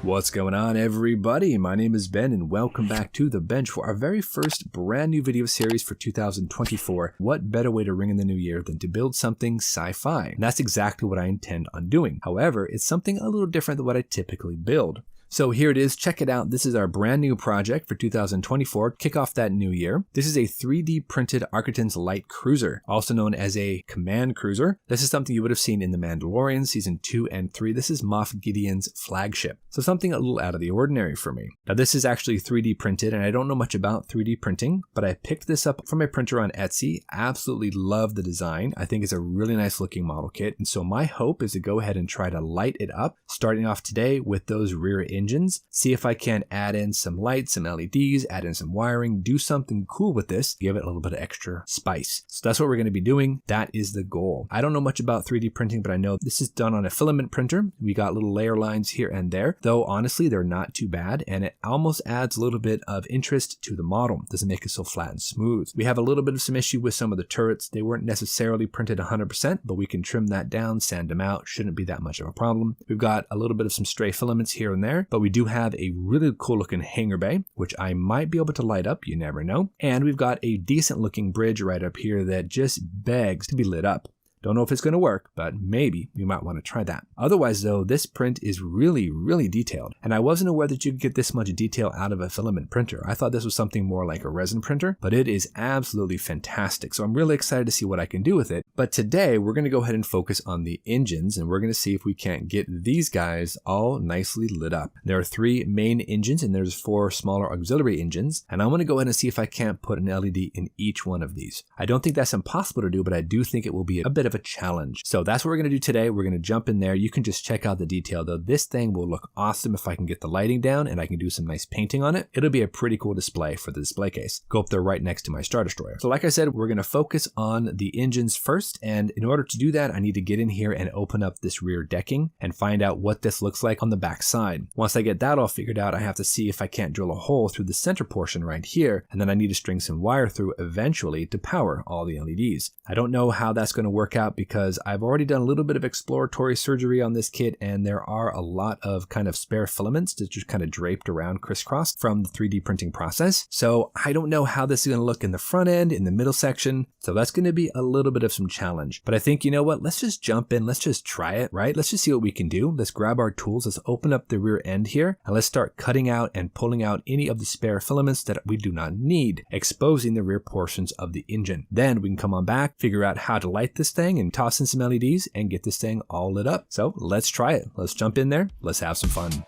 What's going on, everybody? My name is Ben and welcome back to The Bench for our very first brand new video series for 2024. What better way to ring in the new year than to build something sci-fi? And that's exactly what I intend on doing. However, it's something a little different than what I typically build. So here it is, check it out. This is our brand new project for 2024, kick off that new year. This is a 3D printed Arquitens Light Cruiser, also known as a command cruiser. This is something you would have seen in the Mandalorian season 2 and 3. This is Moff Gideon's flagship. So something a little out of the ordinary for me. Now this is actually 3D printed and I don't know much about 3D printing, but I picked this up from a printer on Etsy. Absolutely love the design. I think it's a really nice looking model kit. And so my hope is to go ahead and try to light it up, starting off today with those rear engines, see if I can add in some lights, some LEDs, add in some wiring, do something cool with this, give it a little bit of extra spice. So that's what we're going to be doing. That is the goal. I don't know much about 3D printing, but I know this is done on a filament printer. We got little layer lines here and there, though honestly, they're not too bad. And it almost adds a little bit of interest to the model. Doesn't make it so flat and smooth. We have a little bit of some issue with some of the turrets. They weren't necessarily printed 100%, but we can trim that down, sand them out. Shouldn't be that much of a problem. We've got a little bit of some stray filaments here and there, but we do have a really cool looking hangar bay, which I might be able to light up, you never know. And we've got a decent looking bridge right up here that just begs to be lit up. Don't know if it's going to work, but maybe we might want to try that. Otherwise though, this print is really detailed. And I wasn't aware that you could get this much detail out of a filament printer. I thought this was something more like a resin printer, but it is absolutely fantastic. So I'm really excited to see what I can do with it. But today we're going to go ahead and focus on the engines and we're going to see if we can't get these guys all nicely lit up. There are 3 main engines and there's 4 smaller auxiliary engines. And I'm going to go ahead and see if I can't put an LED in each one of these. I don't think that's impossible to do, but I do think it will be a bit of a challenge. So that's what we're going to do today. We're going to jump in there. You can just check out the detail though. This thing will look awesome if I can get the lighting down and I can do some nice painting on it. It'll be a pretty cool display for the display case. Go up there right next to my Star Destroyer. So like I said, we're going to focus on the engines first. And in order to do that, I need to get in here and open up this rear decking and find out what this looks like on the back side. Once I get that all figured out, I have to see if I can't drill a hole through the center portion right here. And then I need to string some wire through eventually to power all the LEDs. I don't know how that's going to work out because I've already done a little bit of exploratory surgery on this kit and there are a lot of kind of spare filaments that just kind of draped around crisscross from the 3D printing process. So I don't know how this is going to look in the front end, in the middle section. So that's going to be a little bit of some challenge. But I think, you know what, let's just jump in. Let's just try it, right? Let's just see what we can do. Let's grab our tools. Let's open up the rear end here and let's start cutting out and pulling out any of the spare filaments that we do not need, exposing the rear portions of the engine. Then we can come on back, figure out how to light this thing and toss in some LEDs and get this thing all lit up. So let's try it. Let's jump in there. Let's have some fun.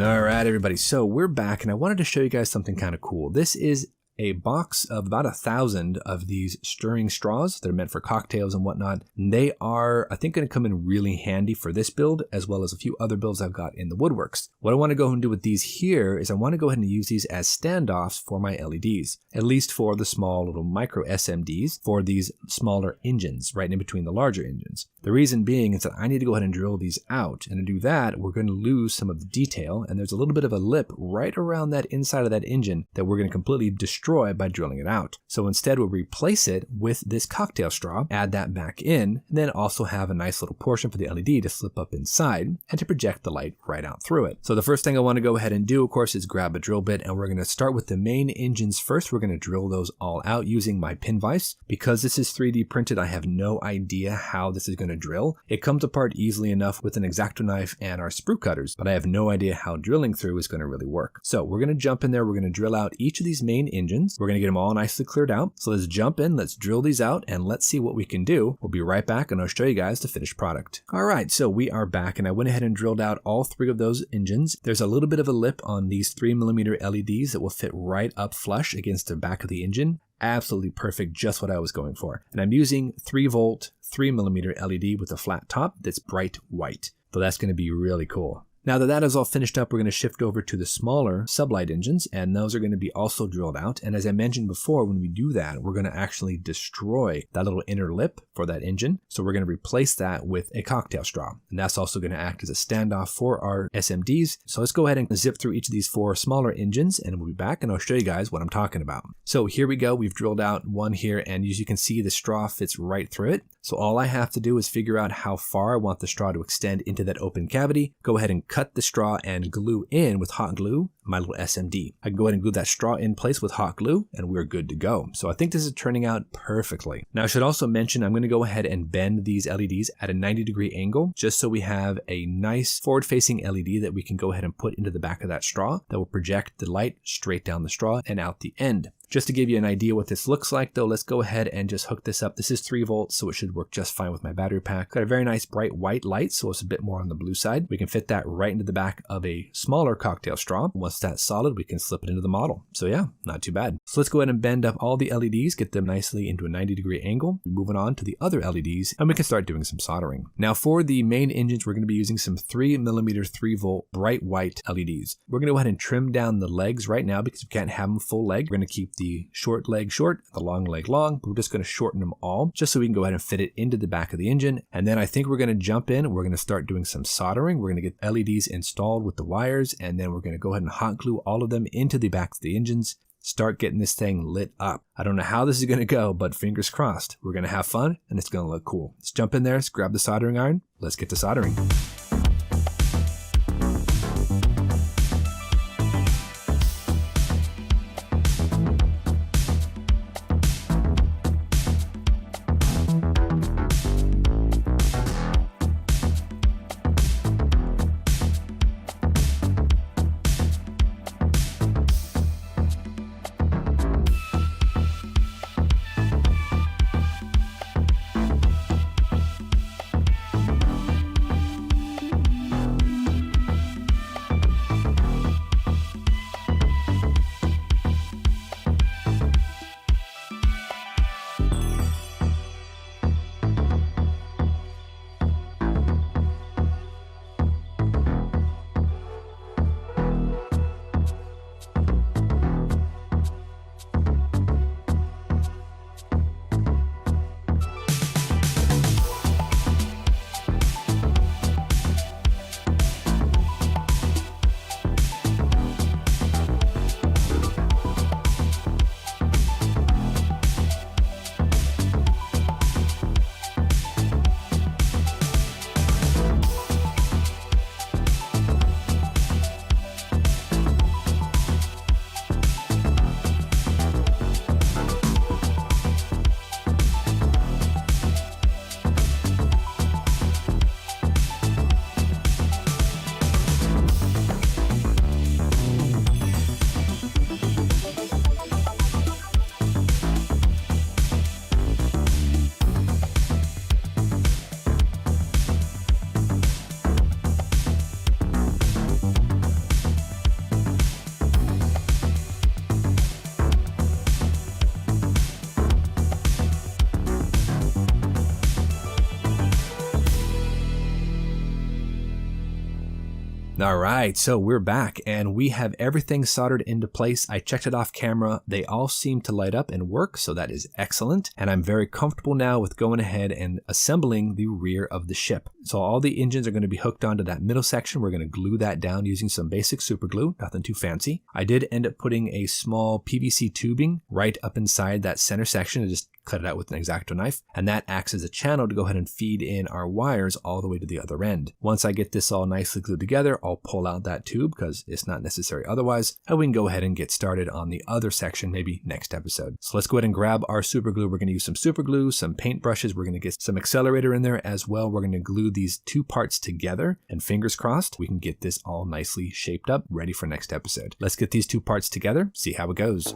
All right, everybody. So we're back and I wanted to show you guys something kind of cool. This is a box of about 1,000 of these stirring straws. They're meant for cocktails and whatnot. And they are, I think, going to come in really handy for this build, as well as a few other builds I've got in the woodworks. What I want to go and do with these here is I want to go ahead and use these as standoffs for my LEDs, at least for the small little micro SMDs for these smaller engines right in between the larger engines. The reason being is that I need to go ahead and drill these out. And to do that, we're going to lose some of the detail. And there's a little bit of a lip right around that inside of that engine that we're going to completely destroy destroy by drilling it out. So instead we'll replace it with this cocktail straw, add that back in, and then also have a nice little portion for the LED to slip up inside and to project the light right out through it. So the first thing I want to go ahead and do, of course, is grab a drill bit, and we're going to start with the main engines first. We're going to drill those all out using my pin vise. Because this is 3D printed, I have no idea how this is going to drill. It comes apart easily enough with an X-Acto knife and our sprue cutters, but I have no idea how drilling through is going to really work. So we're going to jump in there. We're going to drill out each of these main engines. We're going to get them all nicely cleared out. So let's jump in, let's drill these out, and let's see what we can do. We'll be right back, and I'll show you guys the finished product. All right, so we are back, and I went ahead and drilled out all 3 of those engines. There's a little bit of a lip on these 3mm LEDs that will fit right up flush against the back of the engine. Absolutely perfect, just what I was going for. And I'm using 3-volt 3mm LED with a flat top that's bright white. So that's going to be really cool. Now that that is all finished up, we're going to shift over to the smaller sublight engines, and those are going to be also drilled out. And as I mentioned before, when we do that, we're going to actually destroy that little inner lip for that engine. So we're going to replace that with a cocktail straw, and that's also going to act as a standoff for our SMDs. So let's go ahead and zip through each of these 4 smaller engines, and we'll be back, and I'll show you guys what I'm talking about. So here we go. We've drilled out one here, and as you can see, the straw fits right through it. So all I have to do is figure out how far I want the straw to extend into that open cavity. Go ahead and cut the straw and glue in with hot glue my little SMD. I can go ahead and glue that straw in place with hot glue, and we're good to go. So I think this is turning out perfectly. Now I should also mention I'm going to go ahead and bend these LEDs at a 90-degree angle, just so we have a nice forward-facing LED that we can go ahead and put into the back of that straw that will project the light straight down the straw and out the end. Just to give you an idea what this looks like though, let's go ahead and just hook this up. This is 3 volts, so it should work just fine with my battery pack. Got a very nice bright white light, so it's a bit more on the blue side. We can fit that right into the back of a smaller cocktail straw. Once that's solid, we can slip it into the model. So yeah, not too bad. So let's go ahead and bend up all the LEDs, get them nicely into a 90-degree angle. Moving on to the other LEDs, and we can start doing some soldering. Now for the main engines, we're going to be using some 3mm 3-volt bright white LEDs. We're going to go ahead and trim down the legs right now because we can't have them full leg. We're going to keep the short leg short, the long leg long, but we're just going to shorten them all just so we can go ahead and fit it into the back of the engine. And then I think we're going to jump in. We're going to start doing some soldering. We're going to get LEDs installed with the wires, and then we're going to go ahead and hot glue all of them into the backs of the engines. Start getting this thing lit up. I don't know how this is going to go, but fingers crossed. We're going to have fun, and it's going to look cool. Let's jump in there, let's grab the soldering iron. Let's get to soldering. All right, so we're back and we have everything soldered into place. I checked it off camera. They all seem to light up and work, so that is excellent. And I'm very comfortable now with going ahead and assembling the rear of the ship. So all the engines are going to be hooked onto that middle section. We're going to glue that down using some basic super glue, nothing too fancy. I did end up putting a small PVC tubing right up inside that center section. I just cut it out with an X-Acto knife, and that acts as a channel to go ahead and feed in our wires all the way to the other end. Once I get this all nicely glued together, I'll pull out that tube because it's not necessary otherwise, and we can go ahead and get started on the other section maybe next episode. So let's go ahead and grab our super glue. We're going to use some super glue, some paint brushes. We're going to get some accelerator in there as well. We're going to glue these two parts together, and fingers crossed we can get this all nicely shaped up, ready for next episode. Let's get these two parts together, see how it goes.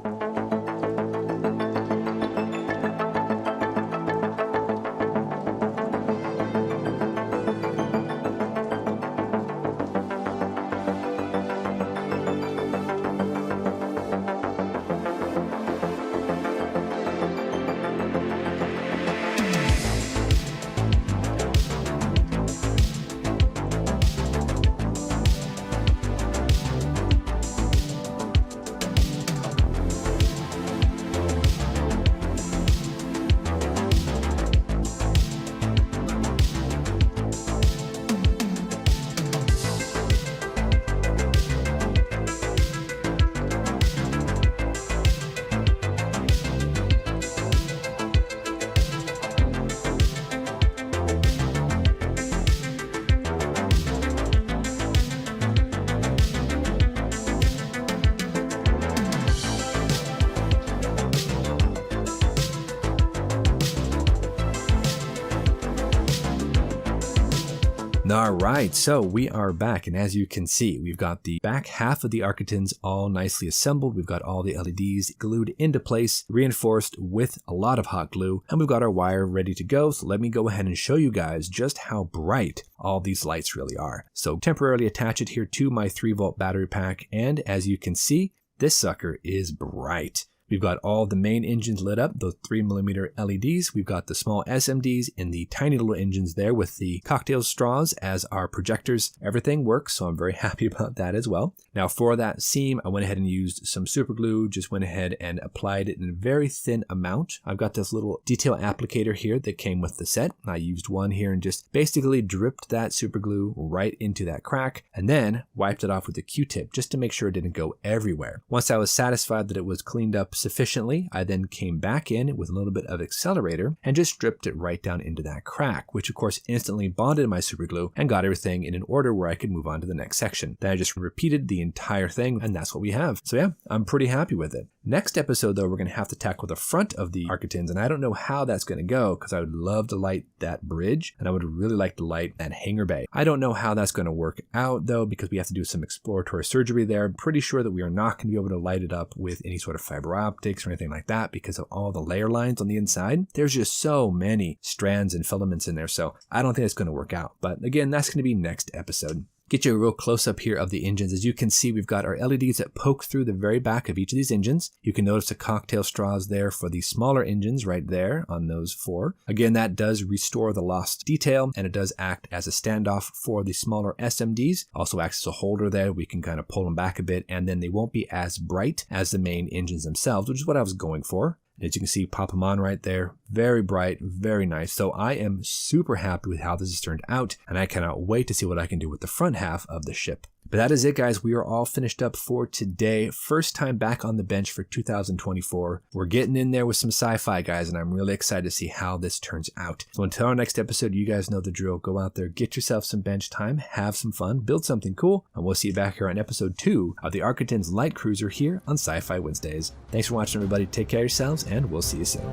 All right, so we are back, and as you can see, we've got the back half of the Arquitens all nicely assembled. We've got all the LEDs glued into place, reinforced with a lot of hot glue, and we've got our wire ready to go. So let me go ahead and show you guys just how bright all these lights really are. So temporarily attach it here to my 3-volt battery pack, and as you can see, this sucker is bright. We've got all the main engines lit up, those 3mm LEDs. We've got the small SMDs in the tiny little engines there with the cocktail straws as our projectors. Everything works, so I'm very happy about that as well. Now for that seam, I went ahead and used some super glue, just went ahead and applied it in a very thin amount. I've got this little detail applicator here that came with the set. I used one here and just basically dripped that super glue right into that crack and then wiped it off with a Q-tip just to make sure it didn't go everywhere. Once I was satisfied that it was cleaned up sufficiently, I then came back in with a little bit of accelerator and just dripped it right down into that crack, which of course instantly bonded my super glue and got everything in an order where I could move on to the next section. Then I just repeated the entire thing, and that's what we have. So yeah, I'm pretty happy with it. Next episode though, we're going to have to tackle the front of the Arquitens, and I don't know how that's going to go because I would love to light that bridge and I would really like to light that hangar bay. I don't know how that's going to work out though because we have to do some exploratory surgery there. I'm pretty sure that we are not going to be able to light it up with any sort of fiber optics or anything like that because of all the layer lines on the inside. There's just so many strands and filaments in there, so I don't think it's going to work out. But again, that's going to be next episode. Get you a real close-up here of the engines. As you can see, we've got our LEDs that poke through the very back of each of these engines. You can notice the cocktail straws there for the smaller engines right there on those 4. Again, that does restore the lost detail, and it does act as a standoff for the smaller SMDs. Also acts as a holder there. We can kind of pull them back a bit, and then they won't be as bright as the main engines themselves, which is what I was going for. As you can see, pop them on right there. Very bright, very nice. So I am super happy with how this has turned out, and I cannot wait to see what I can do with the front half of the ship. But that is it, guys. We are all finished up for today. First time back on the bench for 2024. We're getting in there with some sci-fi, guys, and I'm really excited to see how this turns out. So until our next episode, you guys know the drill. Go out there, get yourself some bench time, have some fun, build something cool, and we'll see you back here on episode 2 of the Arquitens Light Cruiser here on Sci-Fi Wednesdays. Thanks for watching, everybody. Take care of yourselves, and we'll see you soon.